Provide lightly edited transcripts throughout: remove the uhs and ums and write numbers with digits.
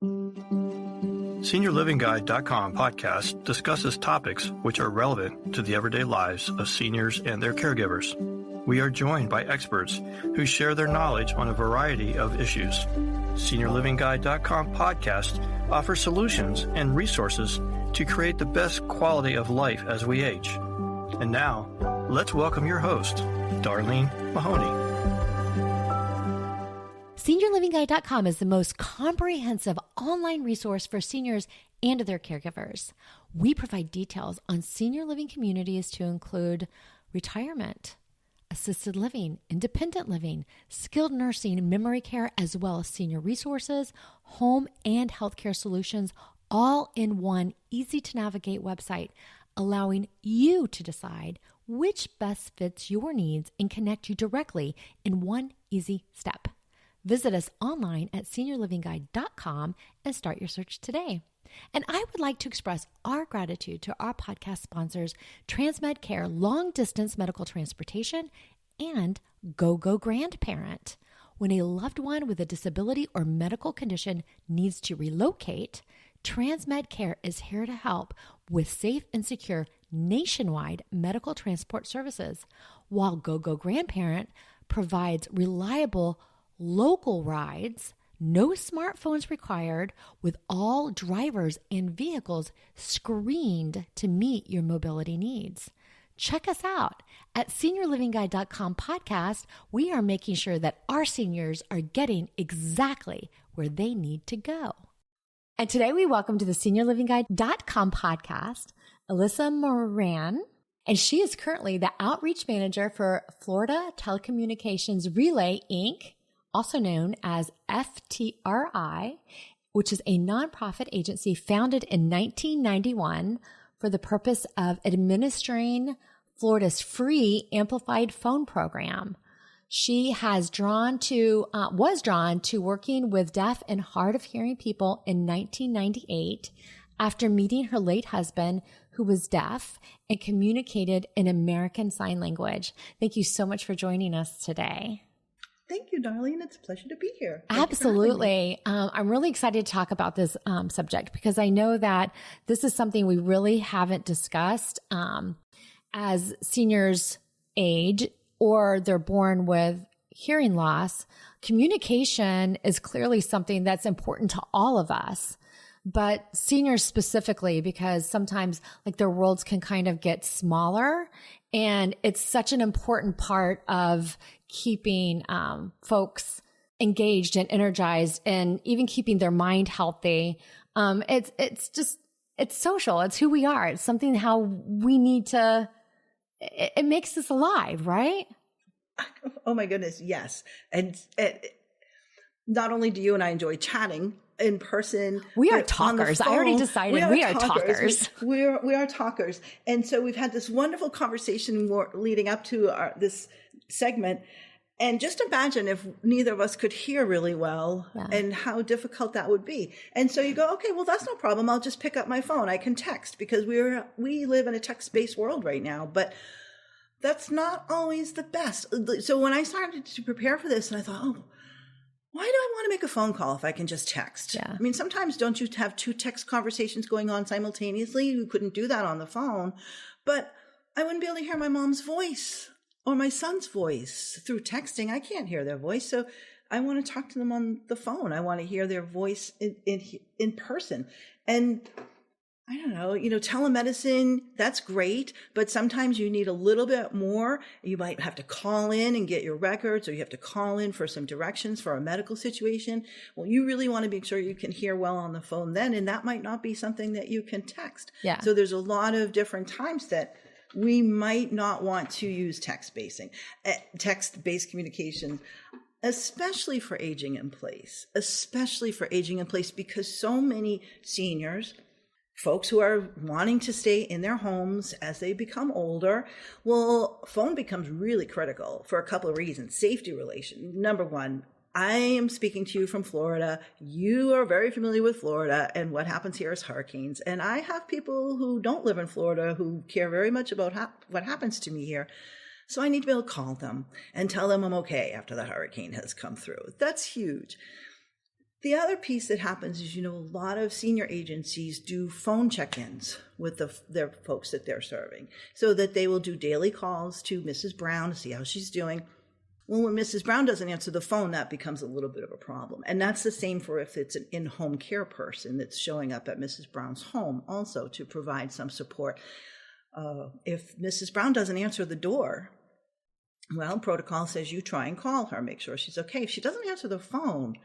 SeniorLivingGuide.com podcast discusses topics which are relevant to the everyday lives of seniors and their caregivers. We are joined by experts who share their knowledge on a variety of issues. SeniorLivingGuide.com podcast offers solutions and resources to create the best quality of life as we age. And now, let's welcome your host, Darleen Mahoney. SeniorLivingGuide.com is the most comprehensive online resource for seniors and their caregivers. We provide details on senior living communities to include retirement, assisted living, independent living, skilled nursing, memory care, as well as senior resources, home and healthcare solutions, all in one easy-to-navigate website, allowing you to decide which best fits your needs and connect you directly in one easy step. Visit us online at SeniorLivingGuide.com and start your search today. And I would like to express our gratitude to our podcast sponsors, Transmed Care Long Distance Medical Transportation and GoGo Grandparent. When a loved one with a disability or medical condition needs to relocate, Transmed Care is here to help with safe and secure nationwide medical transport services, while GoGo Grandparent provides reliable local rides, no smartphones required, with all drivers and vehicles screened to meet your mobility needs. Check us out at SeniorLivingGuide.com podcast. We are making sure that our seniors are getting exactly where they need to go. And today we welcome to the SeniorLivingGuide.com podcast, Elissa Moran, and she is currently the outreach manager for Florida Telecommunications Relay, Inc., also known as FTRI, which is a nonprofit agency founded in 1991 for the purpose of administering Florida's free amplified phone program. She was drawn to working with deaf and hard of hearing people in 1998 after meeting her late husband, who was deaf and communicated in American Sign Language. Thank you so much for joining us today. Thank you, Darleen. It's a pleasure to be here. Absolutely. I'm really excited to talk about this subject because I know that this is something we really haven't discussed as seniors age or they're born with hearing loss. Communication is clearly something that's important to all of us, but seniors specifically, because sometimes like their worlds can kind of get smaller, and it's such an important part of keeping folks engaged and energized and even keeping their mind healthy. It's social. It's who we are. It's something how we need to, it makes us alive, right? Oh my goodness. Yes. And not only do you and I enjoy chatting in person. We are talkers. I already decided we are talkers. We are talkers. And so we've had this wonderful conversation leading up to this segment. And just imagine if neither of us could hear really well and how difficult that would be. And so you go, okay, well, that's no problem. I'll just pick up my phone. I can text because we live in a text-based world right now. But that's not always the best. So when I started to prepare for this, and I thought, oh, why do I want to make a phone call if I can just text? Yeah. I mean, sometimes don't you have two text conversations going on simultaneously? You couldn't do that on the phone. But I wouldn't be able to hear my mom's voice or my son's voice through texting. I can't hear their voice. So I want to talk to them on the phone. I want to hear their voice in person. And I don't know, telemedicine, that's great, but sometimes you need a little bit more. You might have to call in and get your records, or you have to call in for some directions for a medical situation. Well, you really want to make sure you can hear well on the phone then, and that might not be something that you can text. Yeah. So there's a lot of different times that we might not want to use text-based communication, especially for aging in place, because so many seniors, folks who are wanting to stay in their homes as they become older, well, phone becomes really critical for a couple of reasons. Safety relation. Number one, I am speaking to you from Florida. You are very familiar with Florida, and what happens here is hurricanes. And I have people who don't live in Florida who care very much about what happens to me here. So I need to be able to call them and tell them I'm okay after the hurricane has come through. That's huge. The other piece that happens is, a lot of senior agencies do phone check-ins with their folks that they're serving, so that they will do daily calls to Mrs. Brown to see how she's doing. Well, when Mrs. Brown doesn't answer the phone, that becomes a little bit of a problem. And that's the same for if it's an in-home care person that's showing up at Mrs. Brown's home also to provide some support. If Mrs. Brown doesn't answer the door, well, protocol says you try and call her, make sure she's okay. If she doesn't answer the phone,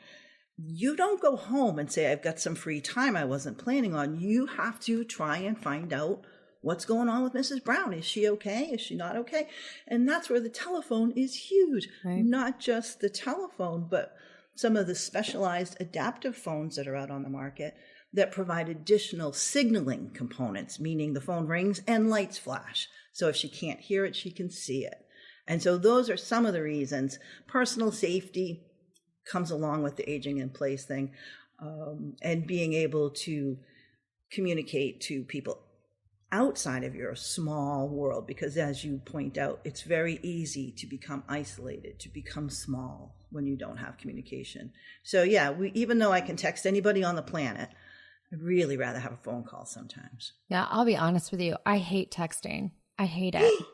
you don't go home and say, I've got some free time I wasn't planning on. You have to try and find out what's going on with Mrs. Brown. Is she okay? Is she not okay? And that's where the telephone is huge. Right. Not just the telephone, but some of the specialized adaptive phones that are out on the market that provide additional signaling components, meaning the phone rings and lights flash. So if she can't hear it, she can see it. And so those are some of the reasons. Personal safety comes along with the aging in place thing, and being able to communicate to people outside of your small world, because as you point out, it's very easy to become isolated, to become small when you don't have communication. So yeah, even though I can text anybody on the planet, I'd really rather have a phone call sometimes. Yeah, I'll be honest with you. I hate texting. I hate it.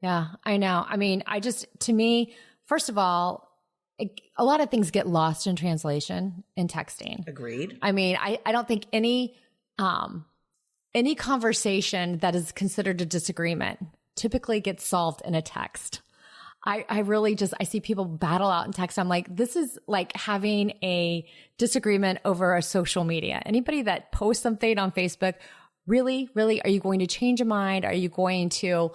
Yeah, I know. I mean, to me, first of all, a lot of things get lost in translation in texting. Agreed. I mean, I don't think any conversation that is considered a disagreement typically gets solved in a text. I see people battle out in text. I'm like, this is like having a disagreement over a social media. Anybody that posts something on Facebook, really, are you going to change your mind? Are you going to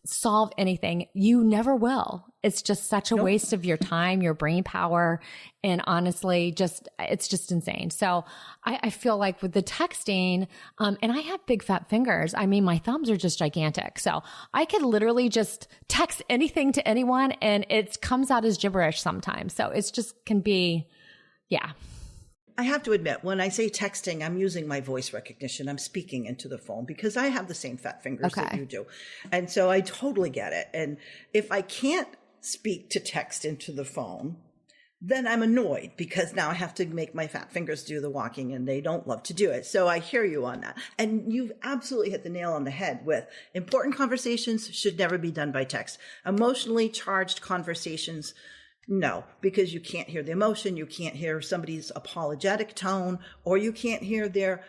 solve anything? You never will. It's just such a waste of your time, your brain power. And honestly, it's just insane. So I feel like with the texting, and I have big fat fingers. I mean, my thumbs are just gigantic. So I could literally just text anything to anyone and it comes out as gibberish sometimes. So it's just can be, yeah. I have to admit, when I say texting, I'm using my voice recognition. I'm speaking into the phone because I have the same fat fingers that you do. And so I totally get it. And if I can't speak to text into the phone, then I'm annoyed because now I have to make my fat fingers do the walking and they don't love to do it. So I hear you on that. And you've absolutely hit the nail on the head with important conversations should never be done by text. Emotionally charged conversations, no, because you can't hear the emotion, you can't hear somebody's apologetic tone, or you can't hear their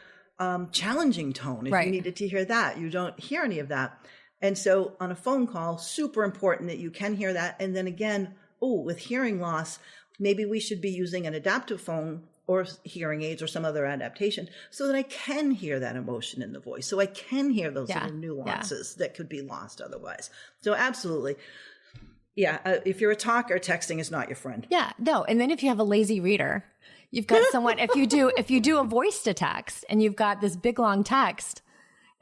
challenging tone. If you needed to hear that, you don't hear any of that. And so on a phone call, super important that you can hear that. And then again, with hearing loss, maybe we should be using an adaptive phone or hearing aids or some other adaptation so that I can hear that emotion in the voice, so I can hear those little nuances that could be lost otherwise. So absolutely. Yeah, if you're a talker, texting is not your friend. Yeah, no. And then if you have a lazy reader, you've got someone, if you do a voice to text and you've got this big long text,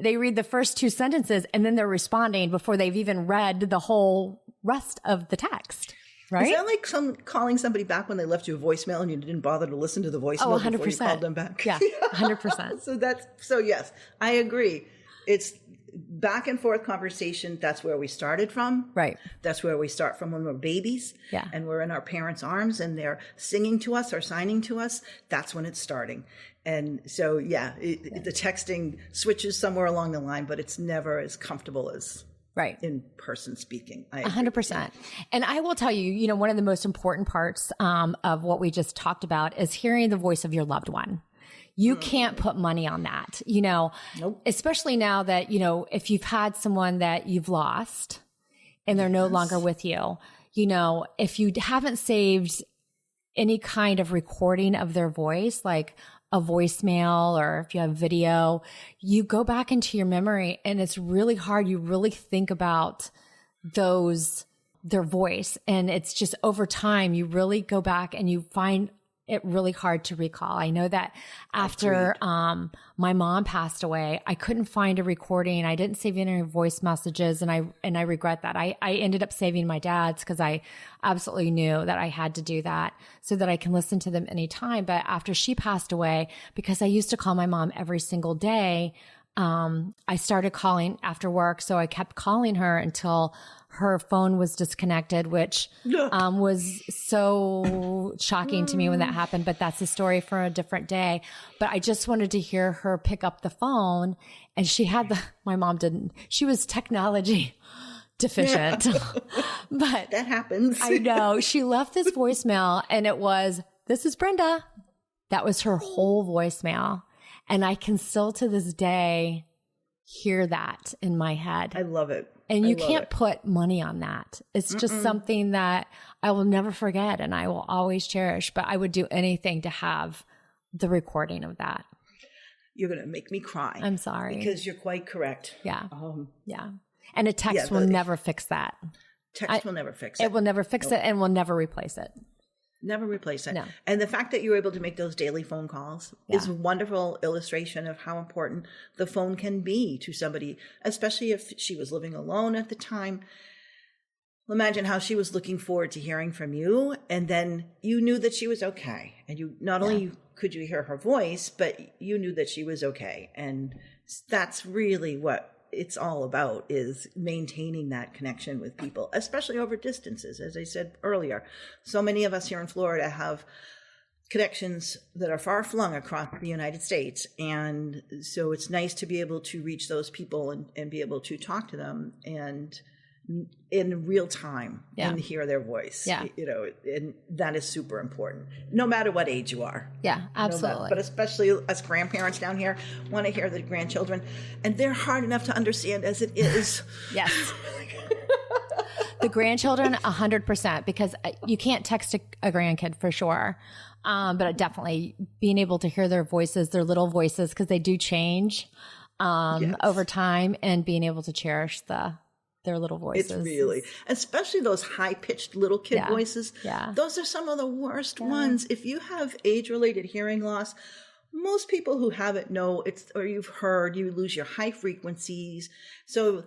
they read the first two sentences and then they're responding before they've even read the whole rest of the text. Right? Is that like calling somebody back when they left you a voicemail and you didn't bother to listen to the voicemail 100%. before you called them back? Yeah, 100%. So yes, I agree. It's back and forth conversation. That's where we started from. Right. That's where we start from when we're babies. Yeah. And we're in our parents' arms and they're singing to us or signing to us. That's when it's starting. And so, the texting switches somewhere along the line, but it's never as comfortable as in person speaking. 100%. And I will tell you, one of the most important parts of what we just talked about is hearing the voice of your loved one. You can't put money on that, nope. Especially now that, if you've had someone that you've lost and they're no longer with you, if you haven't saved any kind of recording of their voice, like a voicemail or if you have video, you go back into your memory and it's really hard. You really think about their voice. And it's just over time, you really go back and you find it really hard to recall. I know that after my mom passed away, I couldn't find a recording. I didn't save any voice messages, and I regret that. I ended up saving my dad's because I absolutely knew that I had to do that so that I can listen to them anytime. But after she passed away, because I used to call my mom every single day, I started calling after work. So I kept calling her until her phone was disconnected, which was so shocking to me when that happened. But that's a story for a different day. But I just wanted to hear her pick up the phone, and she had my mom didn't, she was technology deficient, but that happens. I know. She left this voicemail, and it was, "This is Brenda." That was her whole voicemail. And I can still to this day hear that in my head. I love it. And you can't put money on that. It's just something that I will never forget and I will always cherish. But I would do anything to have the recording of that. You're going to make me cry. I'm sorry. Because you're quite correct. Yeah. Yeah. And a text will never fix that. Text will never fix it. It will never fix it and will never replace it. Never replace it. No. And the fact that you're able to make those daily phone calls is a wonderful illustration of how important the phone can be to somebody, especially if she was living alone at the time. Imagine how she was looking forward to hearing from you, and then you knew that she was okay. And you not only could you hear her voice, but you knew that she was okay. And that's really what it's all about, is maintaining that connection with people, especially over distances. As I said earlier, so many of us here in Florida have connections that are far flung across the United States. And so it's nice to be able to reach those people and be able to talk to them and in real time and hear their voice. And that is super important, no matter what age you are. Yeah, absolutely. But especially us grandparents down here want to hear the grandchildren, and they're hard enough to understand as it is. Yes. The grandchildren, 100%, because you can't text a grandkid for sure. But definitely being able to hear their voices, their little voices, because they do change over time, and being able to cherish their little voices. It's really, especially those high-pitched little kid voices. Yeah. Those are some of the worst ones. If you have age-related hearing loss, most people who have it know it's, or you've heard, you lose your high frequencies. So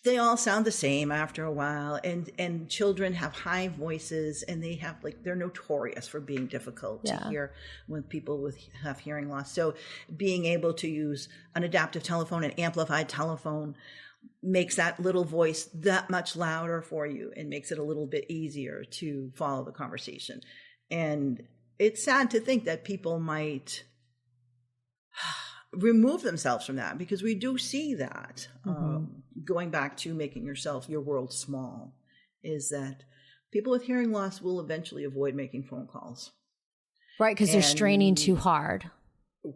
they all sound the same after a while. And children have high voices, and they have they're notorious for being difficult to hear when people have hearing loss. So being able to use an adaptive telephone, an amplified telephone, makes that little voice that much louder for you and makes it a little bit easier to follow the conversation. And it's sad to think that people might remove themselves from that, because we do see that. Going back to making your world small, is that people with hearing loss will eventually avoid making phone calls. Right, because they're straining too hard.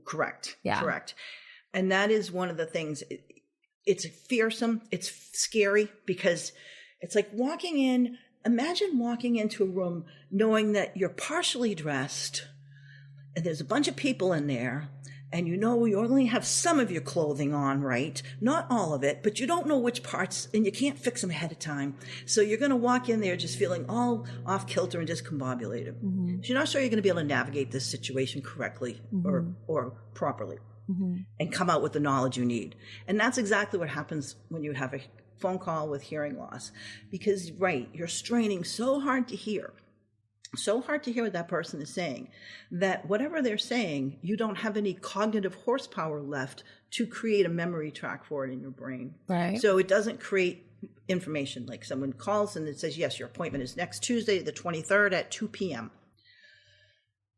Correct. Yeah. Correct. And that is one of the things. It's fearsome. It's scary, because it's like imagine walking into a room knowing that you're partially dressed and there's a bunch of people in there, and you only have some of your clothing on, right? Not all of it, but you don't know which parts, and you can't fix them ahead of time. So you're going to walk in there just feeling all off kilter and discombobulated. So you're not sure you're going to be able to navigate this situation correctly or properly. And come out with the knowledge you need. And that's exactly what happens when you have a phone call with hearing loss. Because, you're straining so hard to hear what that person is saying, that whatever they're saying, you don't have any cognitive horsepower left to create a memory track for it in your brain. Right. So it doesn't create information. Like someone calls and it says, yes, your appointment is next Tuesday, the 23rd at 2 p.m.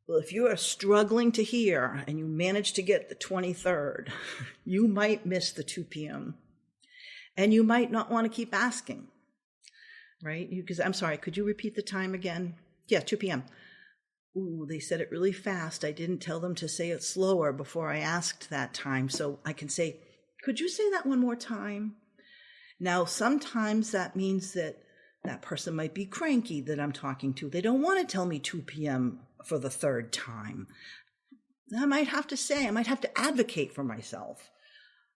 Well, if you are struggling to hear and you manage to get the 23rd, you might miss the 2 p.m. And you might not want to keep asking, right? Because I'm sorry, could you repeat the time again? Yeah, 2 p.m. Ooh, they said it really fast. I didn't tell them to say it slower before I asked that time. So I can say, could you say that one more time? Now, sometimes that means that person might be cranky that I'm talking to. They don't want to tell me 2 p.m. for the third time. I might have to advocate for myself.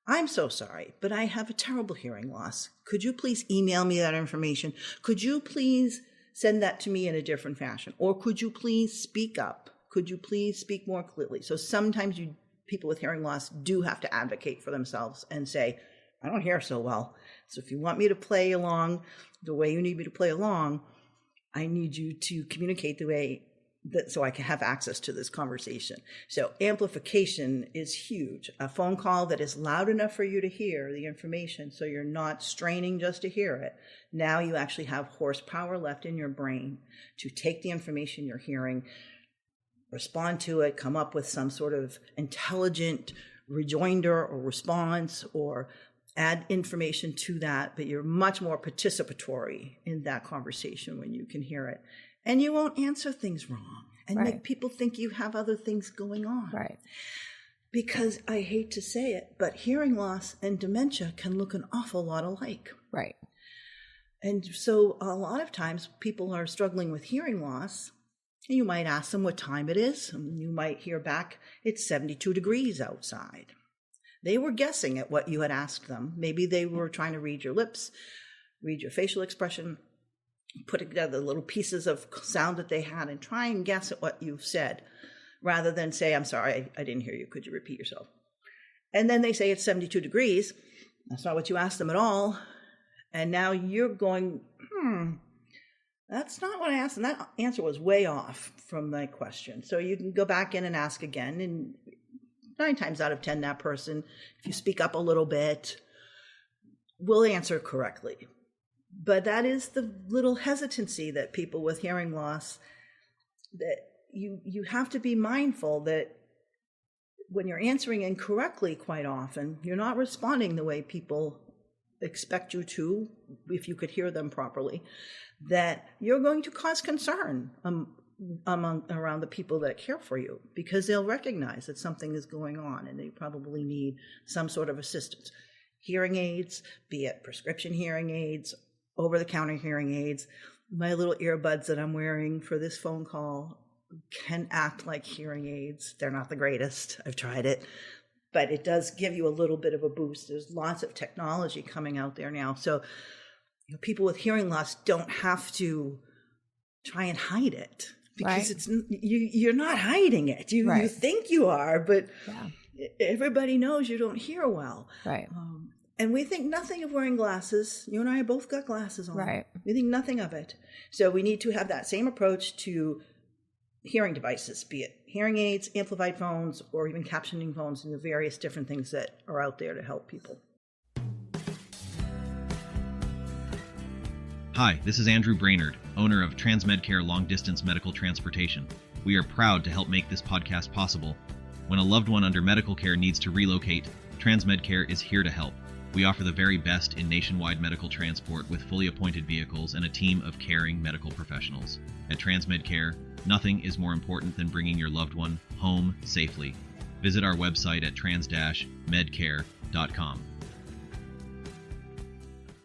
I'm so sorry, but I have a terrible hearing loss. Could you please email me that information? Could you please send that to me in a different fashion? Or could you please speak up? Could you please speak more clearly? So sometimes people with hearing loss do have to advocate for themselves and say, I don't hear so well. So if you want me to play along the way you need me to play along, I need you to communicate the way so I can have access to this conversation. So amplification is huge. A phone call that is loud enough for you to hear the information so you're not straining just to hear it. Now you actually have horsepower left in your brain to take the information you're hearing, respond to it, come up with some sort of intelligent rejoinder or response, or add information to that, but you're much more participatory in that conversation when you can hear it. And you won't answer things wrong and make people think you have other things going on. Right. Because I hate to say it, but hearing loss and dementia can look an awful lot alike. Right. And so a lot of times people are struggling with hearing loss. You might ask them what time it is, and you might hear back, it's 72 degrees outside. They were guessing at what you had asked them. Maybe they were trying to read your lips, read your facial expression, put together little pieces of sound that they had and try and guess at what you've said, rather than say, I'm sorry, I didn't hear you. Could you repeat yourself? And then they say it's 72 degrees. That's not what you asked them at all. And now you're going, that's not what I asked. And that answer was way off from my question. So you can go back in and ask again. And 9 times out of 10, that person, if you speak up a little bit, will answer correctly. But that is the little hesitancy that people with hearing loss, that you have to be mindful that when you're answering incorrectly quite often, you're not responding the way people expect you to, if you could hear them properly, that you're going to cause concern around the people that care for you, because they'll recognize that something is going on and they probably need some sort of assistance. Hearing aids, be it prescription hearing aids, over-the-counter hearing aids, my little earbuds that I'm wearing for this phone call can act like hearing aids. They're not the greatest. I've tried it, but it does give you a little bit of a boost. There's lots of technology coming out there now. So people with hearing loss don't have to try and hide it, because it's you're not hiding it. You think you are, but everybody knows you don't hear well. Right. And we think nothing of wearing glasses. You and I both got glasses on. Right. We think nothing of it. So we need to have that same approach to hearing devices, be it hearing aids, amplified phones, or even captioning phones, and the various different things that are out there to help people. Hi, this is Andrew Brainerd, owner of TransMedCare Long Distance Medical Transportation. We are proud to help make this podcast possible. When a loved one under medical care needs to relocate, TransMedCare is here to help. We offer the very best in nationwide medical transport with fully appointed vehicles and a team of caring medical professionals. At TransMedCare, nothing is more important than bringing your loved one home safely. Visit our website at trans-medcare.com.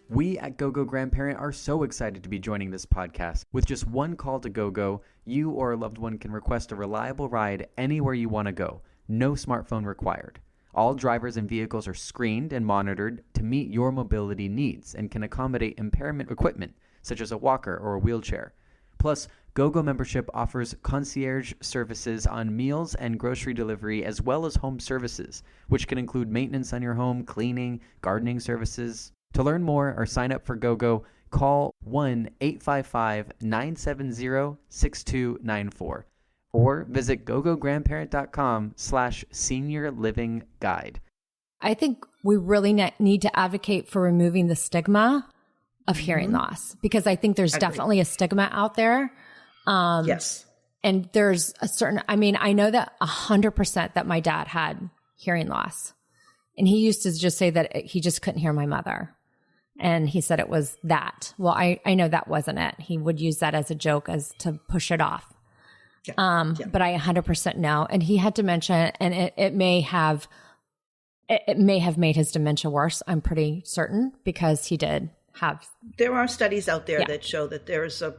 We at GoGo Grandparent are so excited to be joining this podcast. With just one call to GoGo, you or a loved one can request a reliable ride anywhere you want to go. No smartphone required. All drivers and vehicles are screened and monitored to meet your mobility needs and can accommodate impairment equipment, such as a walker or a wheelchair. Plus, GoGo membership offers concierge services on meals and grocery delivery, as well as home services, which can include maintenance on your home, cleaning, gardening services. To learn more or sign up for GoGo, call 1-855-970-6294 or visit gogograndparent.com/SeniorLivingGuide. I think we really need to advocate for removing the stigma of hearing loss, because I think there's definitely a stigma out there. Yes. And there's a certain, I know that 100% that my dad had hearing loss. And he used to just say that he just couldn't hear my mother. And he said it was that. Well, I know that wasn't it. He would use that as a joke, as to push it off. Yeah. But I 100% know. And he had dementia, and it may have made his dementia worse. I'm pretty certain, because he did have. There are studies out there that show that there's a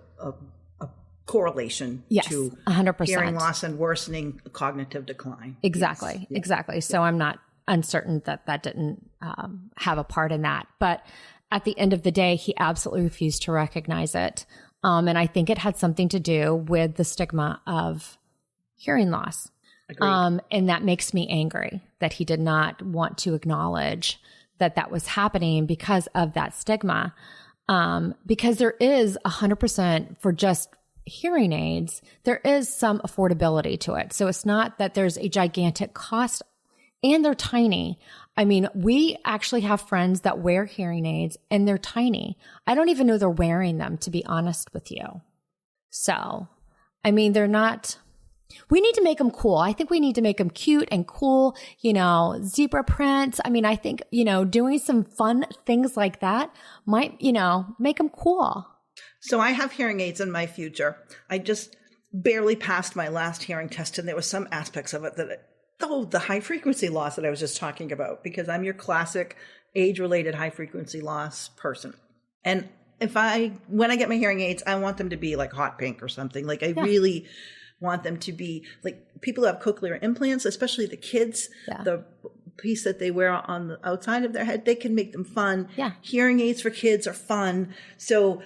correlation to 100% hearing loss and worsening cognitive decline. Exactly. Yes. Exactly. So I'm not uncertain that didn't have a part in that. But at the end of the day, he absolutely refused to recognize it. And I think it had something to do with the stigma of hearing loss. Agreed. And that makes me angry that he did not want to acknowledge that was happening because of that stigma. Because there is 100% for just hearing aids, there is some affordability to it. So it's not that there's a gigantic cost, and they're tiny. I mean, we actually have friends that wear hearing aids and they're tiny. I don't even know they're wearing them, to be honest with you. So, I mean, they're not, we need to make them cool. I think we need to make them cute and cool, zebra prints. I mean, I think, doing some fun things like that might, make them cool. So I have hearing aids in my future. I just barely passed my last hearing test, and there were some aspects of it that, the high frequency loss that I was just talking about, because I'm your classic age-related high frequency loss person. And when I get my hearing aids, I want them to be like hot pink or something. Like I really want them to be like people who have cochlear implants, especially the kids, the piece that they wear on the outside of their head, they can make them fun. Yeah. Hearing aids for kids are fun. So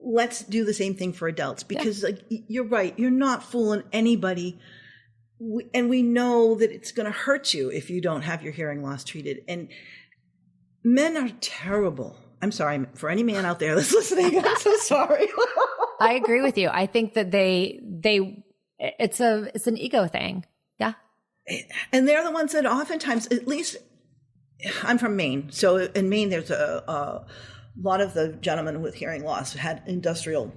let's do the same thing for adults, because you're right. You're not fooling anybody. And we know that it's going to hurt you if you don't have your hearing loss treated. And men are terrible. I'm sorry for any man out there that's listening. I'm so sorry. I agree with you. I think that it's an ego thing. Yeah. And they're the ones that oftentimes, at least I'm from Maine. So in Maine, there's a lot of the gentlemen with hearing loss had industrial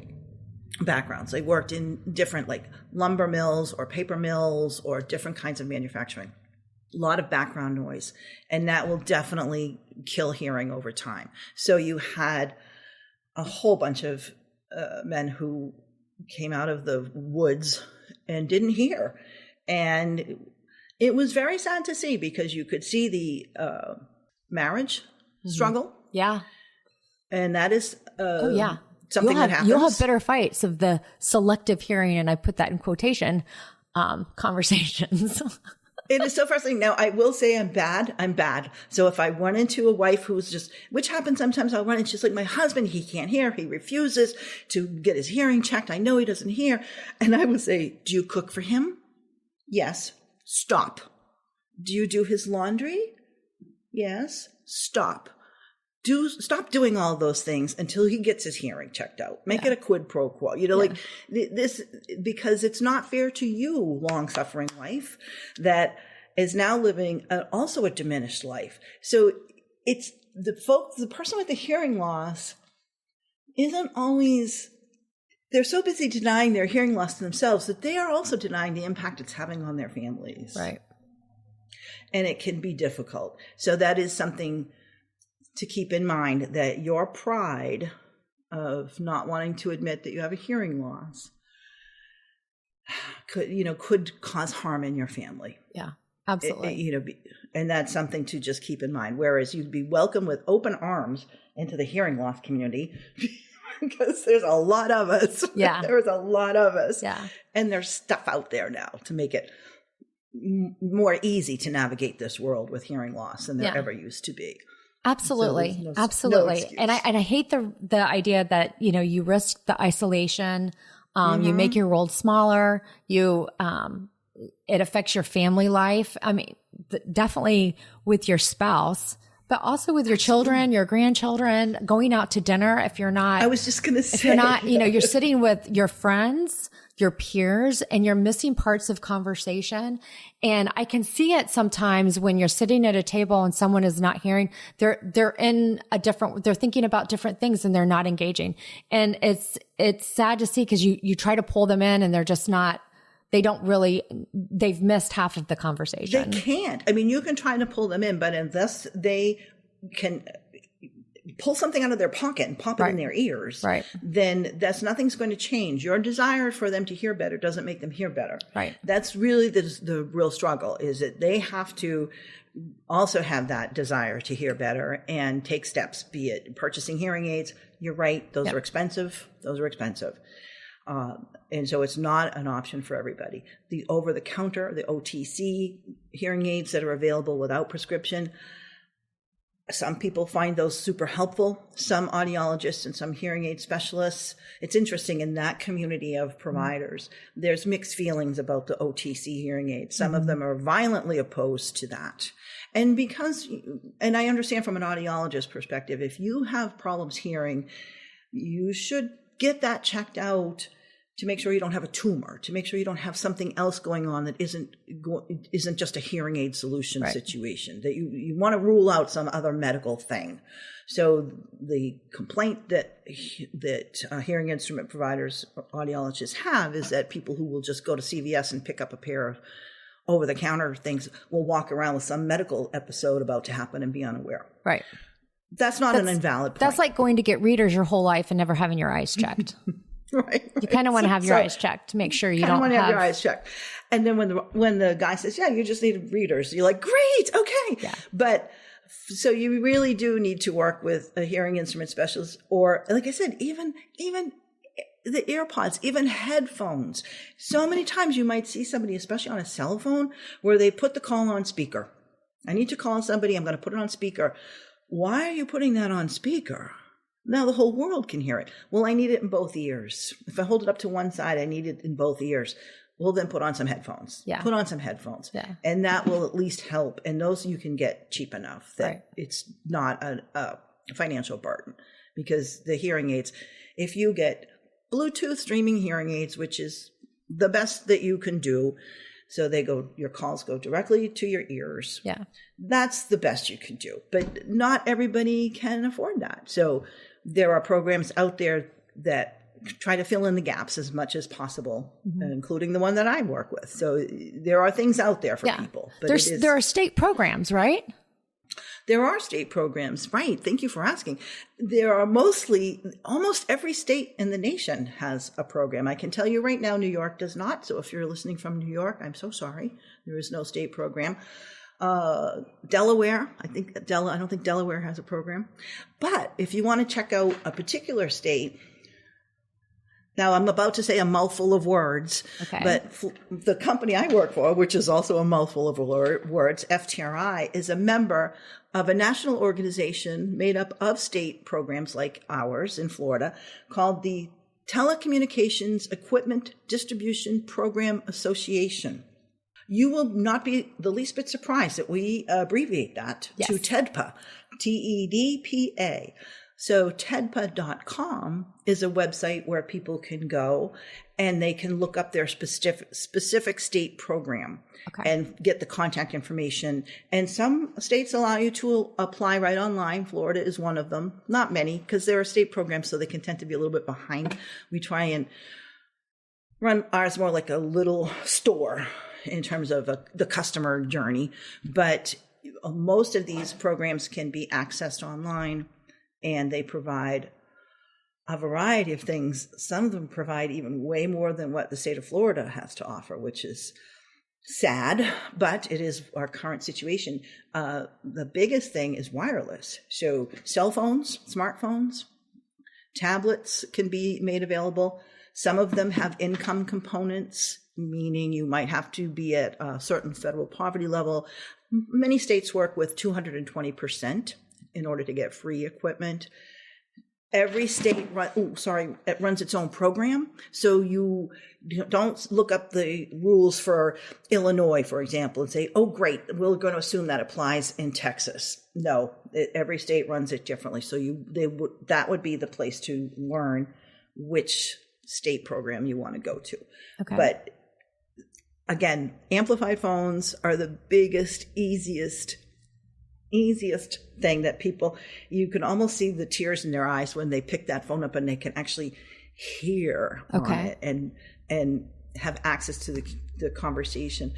backgrounds. They worked in different like lumber mills or paper mills or different kinds of manufacturing. A lot of background noise, and that will definitely kill hearing over time. So you had a whole bunch of men who came out of the woods and didn't hear. And it was very sad to see, because you could see the marriage struggle. Yeah. And that is something that happens. You'll have better fights of the selective hearing, and I put that in quotation, conversations. It is so frustrating. Now, I will say I'm bad. So if I run into a wife who's just, which happens sometimes, I'll run into, she's like, my husband, he can't hear. He refuses to get his hearing checked. I know he doesn't hear. And I would say, do you cook for him? Yes. Stop. Do you do his laundry? Yes. Stop. Stop doing all those things until he gets his hearing checked out. Make it a quid pro quo. Like this, because it's not fair to you, long-suffering wife, that is now living also a diminished life. So it's the person with the hearing loss isn't always, they're so busy denying their hearing loss to themselves that they are also denying the impact it's having on their families. Right. And it can be difficult. So that is something to keep in mind, that your pride of not wanting to admit that you have a hearing loss could cause harm in your family. Yeah, absolutely. And that's something to just keep in mind. Whereas you'd be welcome with open arms into the hearing loss community, because there's a lot of us. Yeah. There's a lot of us. Yeah. And there's stuff out there now to make it more easy to navigate this world with hearing loss than there ever used to be. Absolutely. So absolutely. No, and I hate the idea that, you risk the isolation. You make your world smaller. It affects your family life. I mean, definitely with your spouse, but also with your children, your grandchildren, going out to dinner. If you're not, I was just going to say, if you're not, you're sitting with your friends, your peers, and you're missing parts of conversation. And I can see it sometimes when you're sitting at a table and someone is not hearing, they're thinking about different things and they're not engaging. And it's sad to see, because you try to pull them in and they're just not, they've missed half of the conversation. They can't. I mean, you can try to pull them in, but unless they can pull something out of their pocket and pop it in their ears, then nothing's going to change. Your desire for them to hear better doesn't make them hear better. Right. That's really the real struggle, is that they have to also have that desire to hear better and take steps, be it purchasing hearing aids. You're right. Those are expensive. And so it's not an option for everybody. The over-the-counter, the OTC hearing aids that are available without prescription, some people find those super helpful. Some audiologists and some hearing aid specialists. It's interesting, in that community of providers, there's mixed feelings about the OTC hearing aids. Some of them are violently opposed to that. And I understand from an audiologist perspective, if you have problems hearing, you should get that checked out to make sure you don't have a tumor, to make sure you don't have something else going on that isn't just a hearing aid solution situation, that you want to rule out some other medical thing. So the complaint that hearing instrument providers, audiologists have is that people who will just go to CVS and pick up a pair of over-the-counter things will walk around with some medical episode about to happen and be unaware. Right. That's an invalid point. That's like going to get readers your whole life and never having your eyes checked. Right. You kind of want to have your eyes checked to make sure you don't have your eyes checked. And then when the guy says, yeah, you just need readers, you're like, great, okay. Yeah. But so you really do need to work with a hearing instrument specialist, or like I said, even the AirPods, even headphones. So many times you might see somebody, especially on a cell phone, where they put the call on speaker. I need to call somebody. I'm going to put it on speaker. Why are you putting that on speaker? Now the whole world can hear it. Well, I need it in both ears. If I hold it up to one side, I need it in both ears. Well, then put on some headphones. Yeah. Put on some headphones. Yeah. And that will at least help. And those you can get cheap enough that it's not a financial burden. Because the hearing aids, if you get Bluetooth streaming hearing aids, which is the best that you can do, so your calls go directly to your ears. Yeah. That's the best you can do. But not everybody can afford that. So there are programs out there that try to fill in the gaps as much as possible, including the one that I work with. So there are things out there for people. But there are state programs, right? There are state programs, right? Thank you for asking. There are almost every state in the nation has a program. I can tell you right now, New York does not. So if you're listening from New York, I'm so sorry. There is no state program. Delaware, I don't think Delaware has a program. But if you want to check out a particular state, now I'm about to say a mouthful of words, but the company I work for, which is also a mouthful of words, FTRI, is a member of a national organization made up of state programs like ours in Florida called the Telecommunications Equipment Distribution Program Association. You will not be the least bit surprised that we abbreviate that to TEDPA, TEDPA. So TEDPA.com is a website where people can go and they can look up their specific state program and get the contact information. And some states allow you to apply right online. Florida is one of them. Not many, because there are state programs, so they can tend to be a little bit behind. We try and run ours more like a little store in terms of the customer journey. But most of these programs can be accessed online, and they provide a variety of things. Some of them provide even way more than what the state of Florida has to offer, which is sad, but it is our current situation. The biggest thing is wireless. So cell phones, smartphones, tablets can be made available. Some of them have income components, meaning you might have to be at a certain federal poverty level. Many states work with 220% in order to get free equipment. Every state runs its own program. So you don't look up the rules for Illinois, for example, and say, oh, great, we're going to assume that applies in Texas. No, every state runs it differently. So that would be the place to learn which state program you want to go to. Okay. But again, amplified phones are the biggest, easiest thing that you can almost see the tears in their eyes when they pick that phone up and they can actually hear on it and have access to the conversation.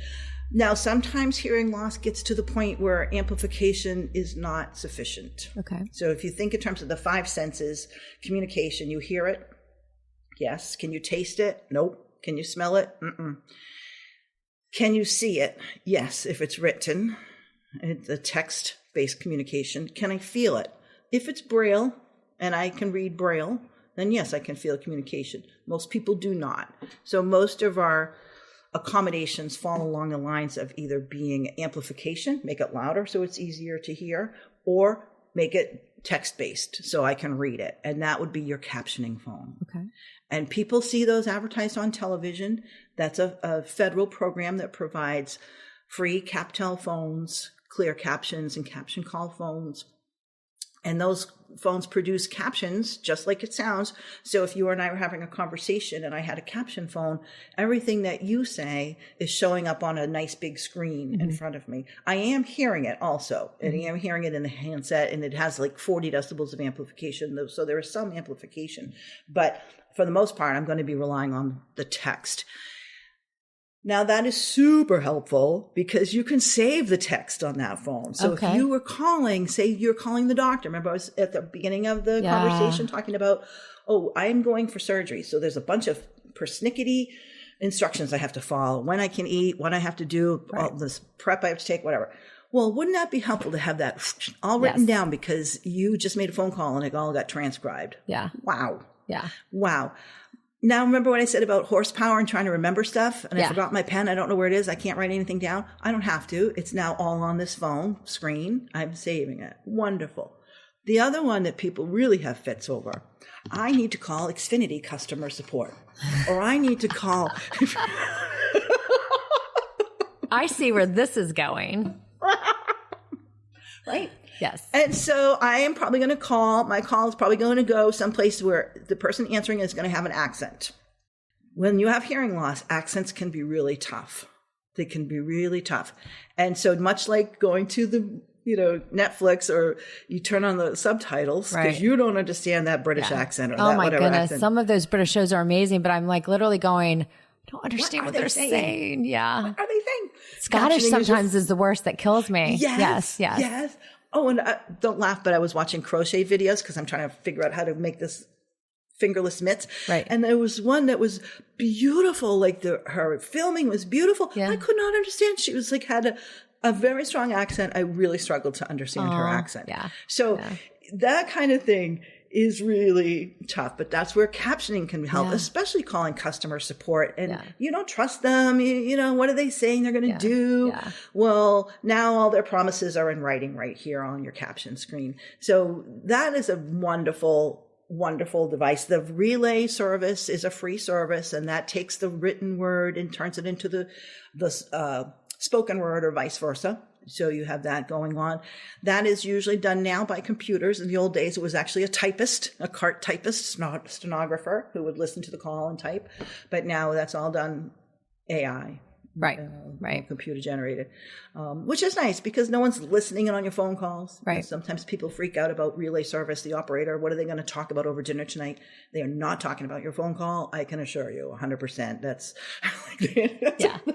Now, sometimes hearing loss gets to the point where amplification is not sufficient. Okay. So if you think in terms of the five senses, communication, you hear it? Yes. Can you taste it? Nope. Can you smell it? Mm-mm. Can you see it? Yes, if it's written. It's a text-based communication. Can I feel it? If it's Braille and I can read Braille, then yes, I can feel communication. Most people do not. So most of our accommodations fall along the lines of either being amplification, make it louder so it's easier to hear, or make it text-based so I can read it. And that would be your captioning phone. Okay. And people see those advertised on television. That's a federal program that provides free CapTel phones, clear captions, and caption call phones. And those phones produce captions just like it sounds. So if you and I were having a conversation and I had a caption phone, everything that you say is showing up on a nice big screen in front of me. I am hearing it also. And I am hearing it in the handset, and it has like 40 decibels of amplification. So there is some amplification. But for the most part, I'm going to be relying on the text. Now, that is super helpful because you can save the text on that phone. So if you were calling, say you're calling the doctor. Remember, I was at the beginning of the conversation talking about, I'm going for surgery. So there's a bunch of persnickety instructions I have to follow, when I can eat, what I have to do, all this prep I have to take, whatever. Well, wouldn't that be helpful to have that all written down because you just made a phone call and it all got transcribed? Yeah. Wow. Yeah. Wow. Now, remember what I said about horsepower and trying to remember stuff? And I forgot my pen. I don't know where it is. I can't write anything down. I don't have to. It's now all on this phone screen. I'm saving it. Wonderful. The other one that people really have fits over, I need to call Xfinity customer support. Or I need to call... I see where this is going. Right? Yes. And so I am probably going to call, my call is probably going to go someplace where the person answering is going to have an accent. When you have hearing loss, accents can be really tough. They can be really tough. And so much like going to the, Netflix, or you turn on the subtitles because you don't understand that British accent or that whatever goodness. accent. Some of those British shows are amazing, but I'm like literally going, I don't understand what they're saying. Yeah. What are they saying? Scottish Captioning sometimes is the worst that kills me. Yes. Oh, and don't laugh, but I was watching crochet videos because I'm trying to figure out how to make this fingerless mitts. Right. And there was one that was beautiful. Like her filming was beautiful. Yeah. I could not understand. She was like, had a very strong accent. I really struggled to understand her accent. Yeah. So that kind of thing is really tough, but that's where captioning can help, especially calling customer support. And you don't trust them. What are they saying they're going to do? Yeah. Well, now all their promises are in writing right here on your caption screen. So that is a wonderful, wonderful device. The relay service is a free service, and that takes the written word and turns it into the spoken word or vice versa. So you have that going on. That is usually done now by computers. In the old days, it was actually a typist, a cart typist, stenographer who would listen to the call and type. But now that's all done AI. Right. Computer generated, which is nice because no one's listening in on your phone calls. Right. And sometimes people freak out about relay service, the operator. What are they going to talk about over dinner tonight? They are not talking about your phone call. I can assure you 100%. That's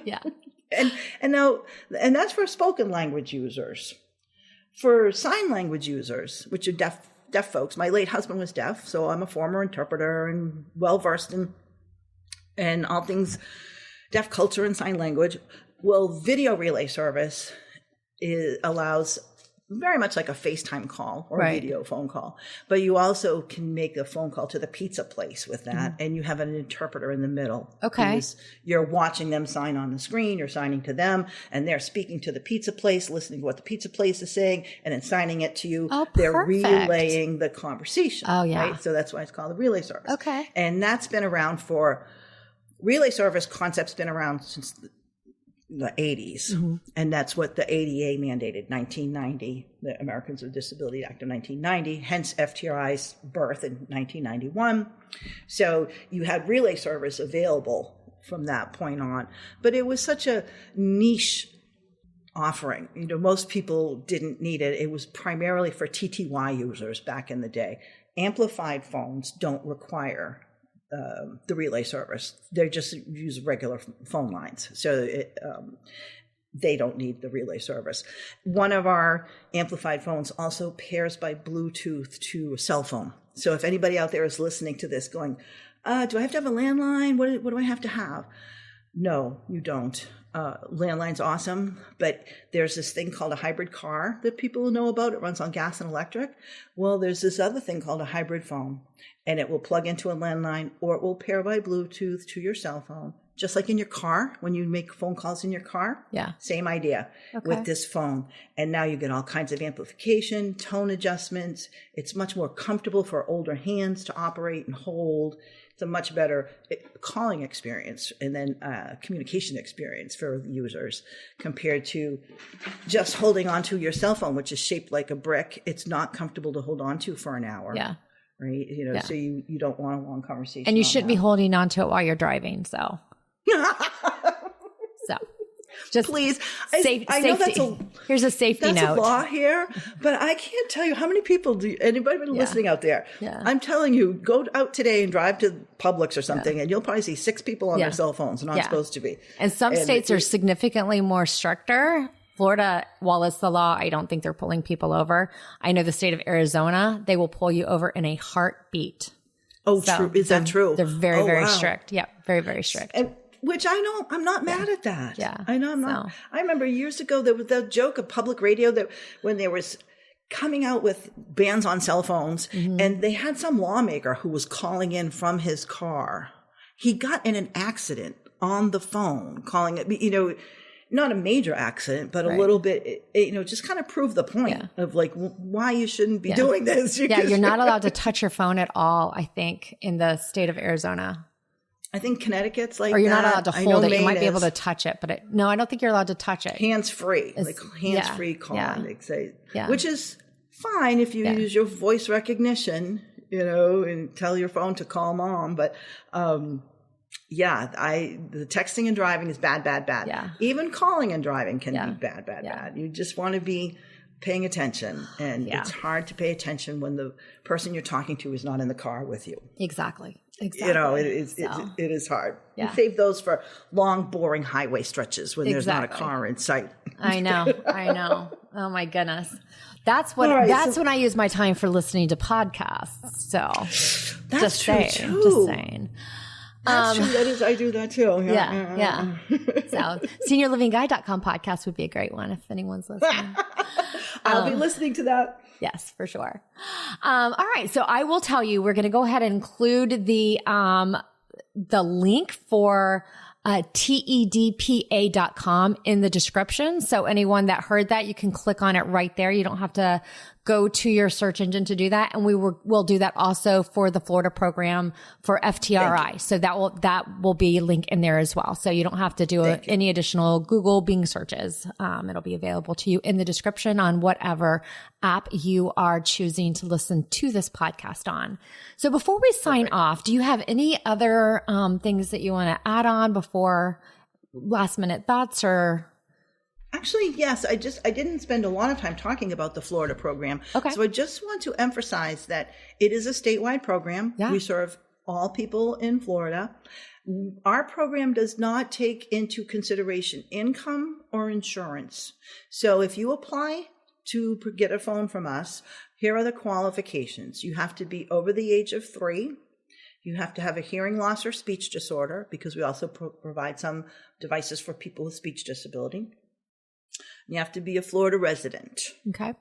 yeah. And now, and that's for spoken language users. For sign language users, which are deaf folks, my late husband was deaf, so I'm a former interpreter and well-versed in all things deaf culture and sign language. Well, video relay service allows very much like a FaceTime call or a video phone call. But you also can make a phone call to the pizza place with that, and you have an interpreter in the middle. Okay. You're watching them sign on the screen, you're signing to them, and they're speaking to the pizza place, listening to what the pizza place is saying, and then signing it to you. Oh, they're perfect. relaying the conversation. Oh, yeah. Right? So that's why it's called the relay service. Okay. And that's been around relay service concept's been around since the 80s. And that's what the ADA mandated, 1990, the Americans with Disability Act of 1990, hence FTRI's birth in 1991. So you had relay service available from that point on, but it was such a niche offering. Most people didn't need it. It was primarily for TTY users back in the day. Amplified phones don't require the relay service. They just use regular phone lines. So they don't need the relay service. One of our amplified phones also pairs by Bluetooth to a cell phone. So if anybody out there is listening to this going, do I have to have a landline? What do I have to have? No, you don't. Landline's awesome, but there's this thing called a hybrid car that people know about. It runs on gas and electric. Well, there's this other thing called a hybrid phone, and it will plug into a landline or it will pair by Bluetooth to your cell phone. just like in your car, when you make phone calls in your car. Yeah. Same idea with this phone. And now you get all kinds of amplification, tone adjustments. It's much more comfortable for older hands to operate and hold. It's a much better calling experience and then communication experience for users compared to just holding onto your cell phone, which is shaped like a brick. It's not comfortable to hold onto for an hour. Yeah. Right. You know, so you don't want a long conversation. And you shouldn't be holding onto it while you're driving. So. So just please. I know safety. Here's a safety note. That's a law here, but I can't tell you how many people anybody listening out there. Yeah. I'm telling you, go out today and drive to Publix or something and you'll probably see 6 people on their cell phones, not supposed to be. And some states are significantly more stricter. Florida, while it's the law, I don't think they're pulling people over. I know the state of Arizona, they will pull you over in a heartbeat. Oh, so true. Is that true? They're very, very strict. Yeah, very, very strict. Which I know, I'm not mad at that. Yeah. I know I'm not. I remember years ago, there was that joke of public radio that when there was coming out with bans on cell phones and they had some lawmaker who was calling in from his car. He got in an accident on the phone, calling it, you know, not a major accident, but a little bit, you know, just kind of prove the point of like why you shouldn't be doing this. You're not allowed to touch your phone at all, I think, in the state of Arizona. I think Connecticut's like that. Or you're not allowed to hold it. You might be able to touch it, but no, I don't think you're allowed to touch it. Hands-free, like hands-free calling, they say, Yeah. which is fine if you use your voice recognition, you know, and tell your phone to call mom. But the texting and driving is bad. Yeah. Even calling and driving can be bad. You just want to be paying attention, and it's hard to pay attention when the person you're talking to is not in the car with you. Exactly. You know, it is hard. Yeah. You save those for long, boring highway stretches when there's not a car in sight. I know. Oh my goodness. That's when I use my time for listening to podcasts. So that's true too. Just saying. That's true. That is, I do that too. Yeah. So SeniorLivingGuide.com podcast would be a great one if anyone's listening. I'll be listening to that. Yes, for sure. All right. So I will tell you, we're going to go ahead and include the link for TEDPA.com in the description. So anyone that heard that, you can click on it right there. You don't have to go to your search engine to do that. And we'll do that also for the Florida program for FTRI. So that will be linked in there as well. So you don't have to do any additional Google Bing searches. It'll be available to you in the description on whatever app you are choosing to listen to this podcast on. So before we sign off, do you have any other things that you want to add on before last minute thoughts or? Actually, yes. I didn't spend a lot of time talking about the Florida program. Okay. So I just want to emphasize that it is a statewide program. Yeah. We serve all people in Florida. Our program does not take into consideration income or insurance. So if you apply to get a phone from us, here are the qualifications. You have to be over the age of 3. You have to have a hearing loss or speech disorder, because we also provide some devices for people with speech disability. You have to be a Florida resident. Okay.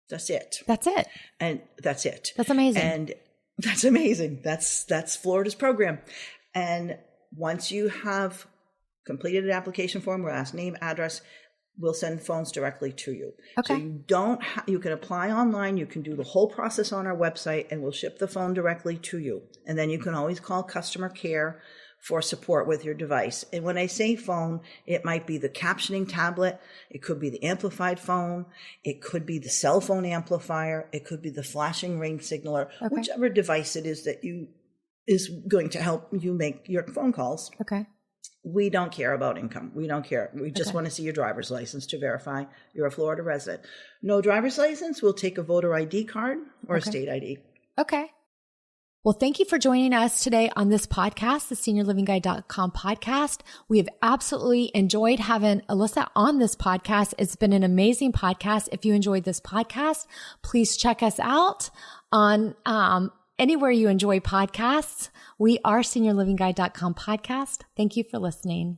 That's it. And that's it. That's amazing. And that's amazing. That's Florida's program. And once you have completed an application form, we'll ask name, address, we'll send phones directly to you. Okay. So you can apply online. You can do the whole process on our website, and we'll ship the phone directly to you. And then you can always call customer care for support with your device. And when I say phone, it might be the captioning tablet. It could be the amplified phone. It could be the cell phone amplifier. It could be the flashing ring signaler, whichever device it is that is going to help you make your phone calls. Okay. We don't care about income. We don't care. We just want to see your driver's license to verify you're a Florida resident. No driver's license, we'll take a voter ID card or a state ID. Okay. Well, thank you for joining us today on this podcast, the SeniorLivingGuide.com podcast. We have absolutely enjoyed having Elissa on this podcast. It's been an amazing podcast. If you enjoyed this podcast, please check us out on anywhere you enjoy podcasts. We are SeniorLivingGuide.com podcast. Thank you for listening.